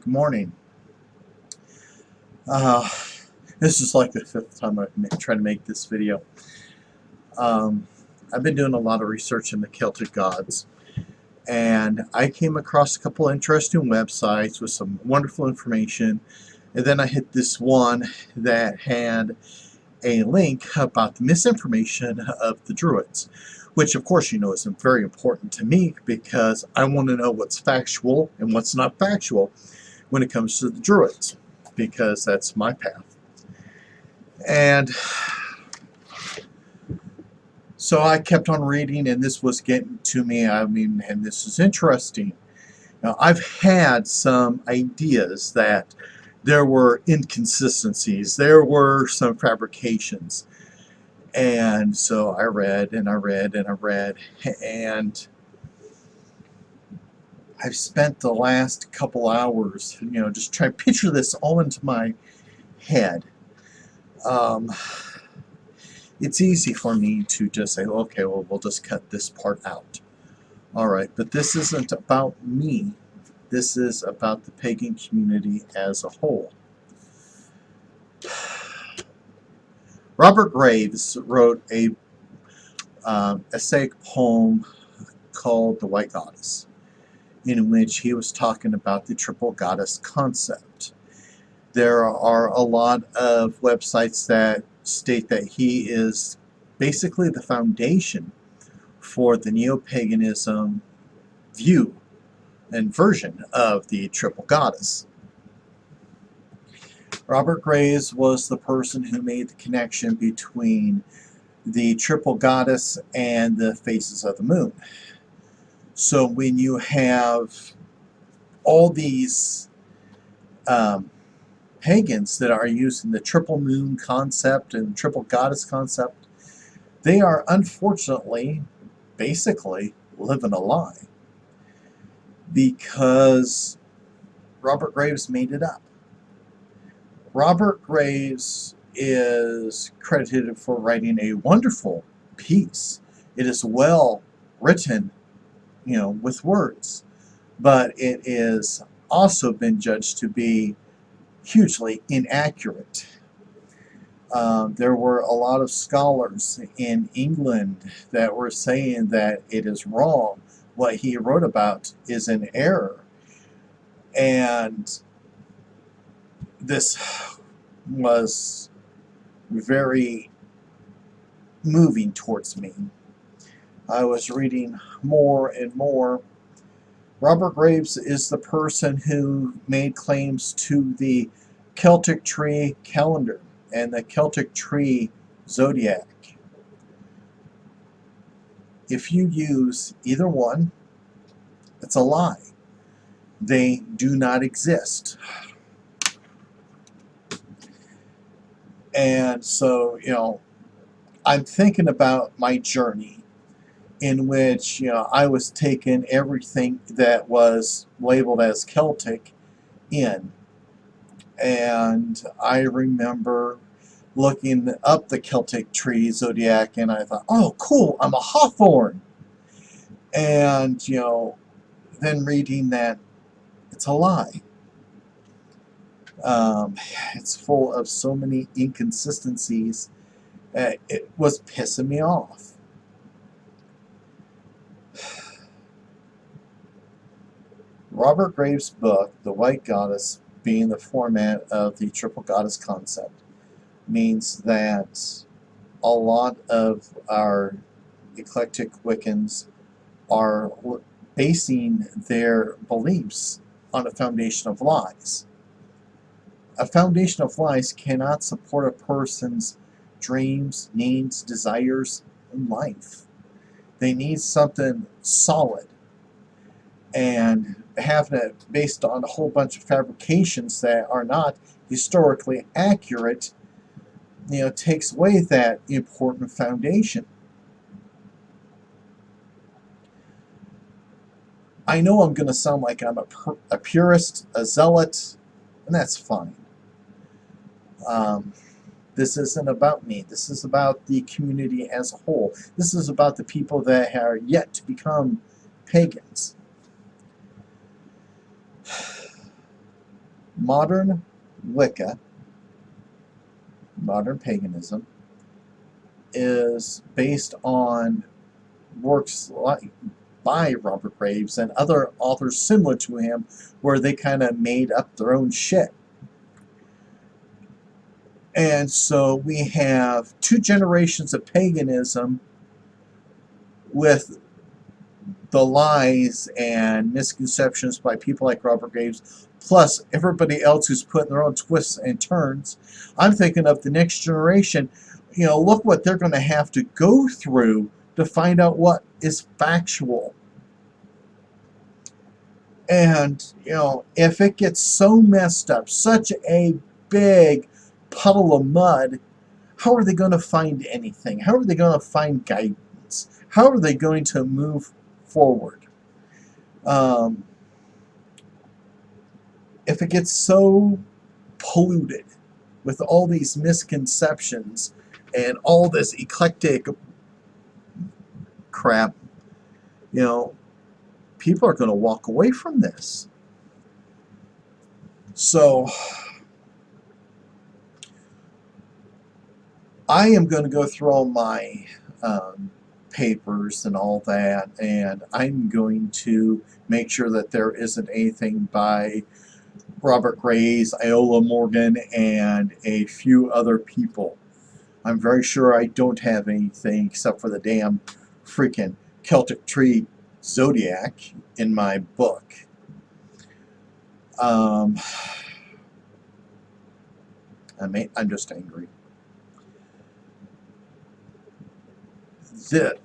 Good morning. Uh, this is like the fifth time I've tried to make this video. I've been doing a lot of research in the Celtic gods, and I came across a couple interesting websites with some wonderful information, and then I hit this one that had a link about the misinformation of the Druids, which of course you know is very important to me because I want to know what's factual and what's not factual when it comes to the Druids, because that's my path. And so I kept on reading, and this was getting to me. And this is interesting. Now, I've had some ideas that there were inconsistencies, there were some fabrications. And so I read and I read and I read, and I've spent the last couple hours, just trying to picture this all into my head. It's easy for me to just say, okay, well, we'll just cut this part out. All right, but this isn't about me. This is about the pagan community as a whole. Robert Graves wrote a essaic poem called The White Goddess, in which he was talking about the triple goddess concept. There are a lot of websites that state that he is basically the foundation for the neo-paganism view and version of the triple goddess. Robert Graves was the person who made the connection between the triple goddess and the phases of the moon. So when you have all these pagans that are using the triple moon concept and triple goddess concept, they are unfortunately basically living a lie, because Robert Graves made it up. Robert Graves is credited for writing a wonderful piece. It is well written, with words, but it is also been judged to be hugely inaccurate. There were a lot of scholars in England that were saying that it is wrong. What he wrote about is an error. And this was very moving towards me. I was reading more and more. Robert Graves is the person who made claims to the Celtic tree calendar and the Celtic tree zodiac. If you use either one, it's a lie. They do not exist. And so, I'm thinking about my journey, in which I was taking everything that was labeled as Celtic in. And I remember looking up the Celtic tree zodiac, and I thought, oh cool, I'm a hawthorn. And then reading that it's a lie. It's full of so many inconsistencies. It was pissing me off. Robert Graves' book, The White Goddess, being the format of the triple goddess concept, means that a lot of our eclectic Wiccans are basing their beliefs on a foundation of lies. A foundation of lies cannot support a person's dreams, needs, desires in life. They need something solid. And having it based on a whole bunch of fabrications that are not historically accurate, takes away that important foundation. I know I'm going to sound like I'm a purist, a zealot, and that's fine. This isn't about me. This is about the community as a whole. This is about the people that are yet to become pagans. modern Wicca, modern paganism, is based on works by Robert Graves and other authors similar to him, where they kind of made up their own shit. And so we have 2 generations of paganism with the lies and misconceptions by people like Robert Graves, plus everybody else who's putting their own twists and turns. I'm thinking of the next generation. You know, look what they're going to have to go through to find out what is factual. And, you know, if it gets so messed up, such a big puddle of mud, how are they going to find anything? How are they going to find guidance? How are they going to move forward? If it gets so polluted with all these misconceptions and all this eclectic crap, you know, people are going to walk away from this. So I am going to go through all my papers and all that, and I'm going to make sure that there isn't anything by Robert Graves, Iola Morgan, and a few other people. I'm very sure I don't have anything except for the damn freaking Celtic tree zodiac in my book. I'm just angry.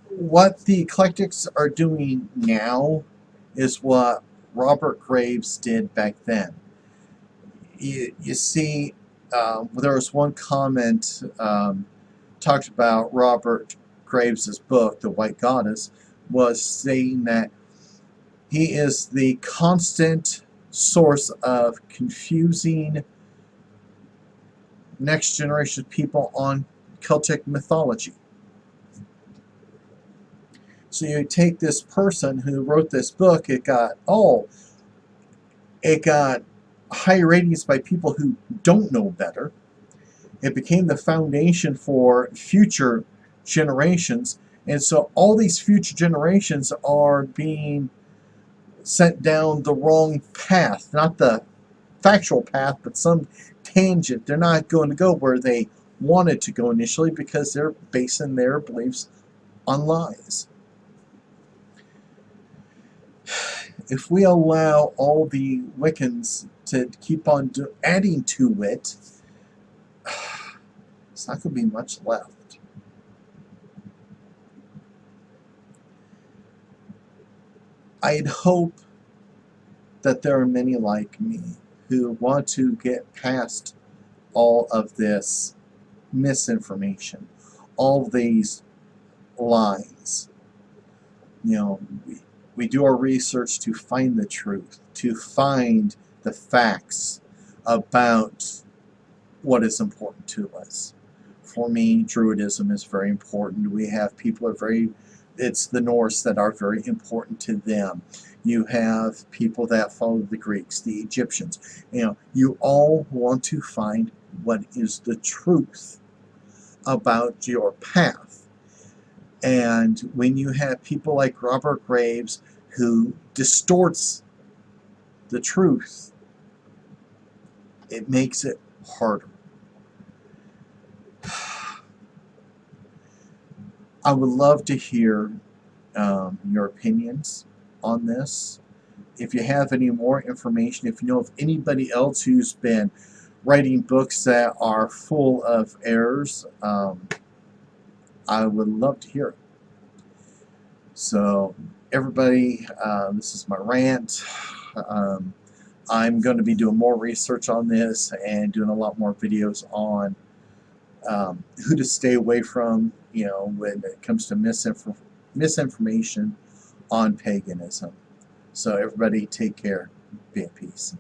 What the eclectics are doing now is what Robert Graves did back then. You see, there was one comment talked about Robert Graves' book, The White Goddess, was saying that he is the constant source of confusing next generation people on Celtic mythology. So you take this person who wrote this book, it got high ratings by people who don't know better. It became the foundation for future generations, and so all these future generations are being sent down the wrong path, not the factual path, but some tangent. They're not going to go where they wanted to go initially because they're basing their beliefs on lies. If we allow all the Wiccans to keep on adding to it, it's not going to be much left. I'd hope that there are many like me who want to get past all of this misinformation, all these lies. You know, we do our research to find the truth, to find the facts about what is important to us. For me, Druidism is very important. We have people it's the Norse that are very important to them. You have people that follow the Greeks, the Egyptians. You know, you all want to find what is the truth about your path. And when you have people like Robert Graves who distorts the truth, it makes it harder. I would love to hear your opinions on this. If you have any more information, if you know of anybody else who's been writing books that are full of errors, I would love to hear it. So everybody, this is my rant. I'm going to be doing more research on this and doing a lot more videos on who to stay away from, you know, when it comes to misinformation on paganism. So everybody take care. Be at peace.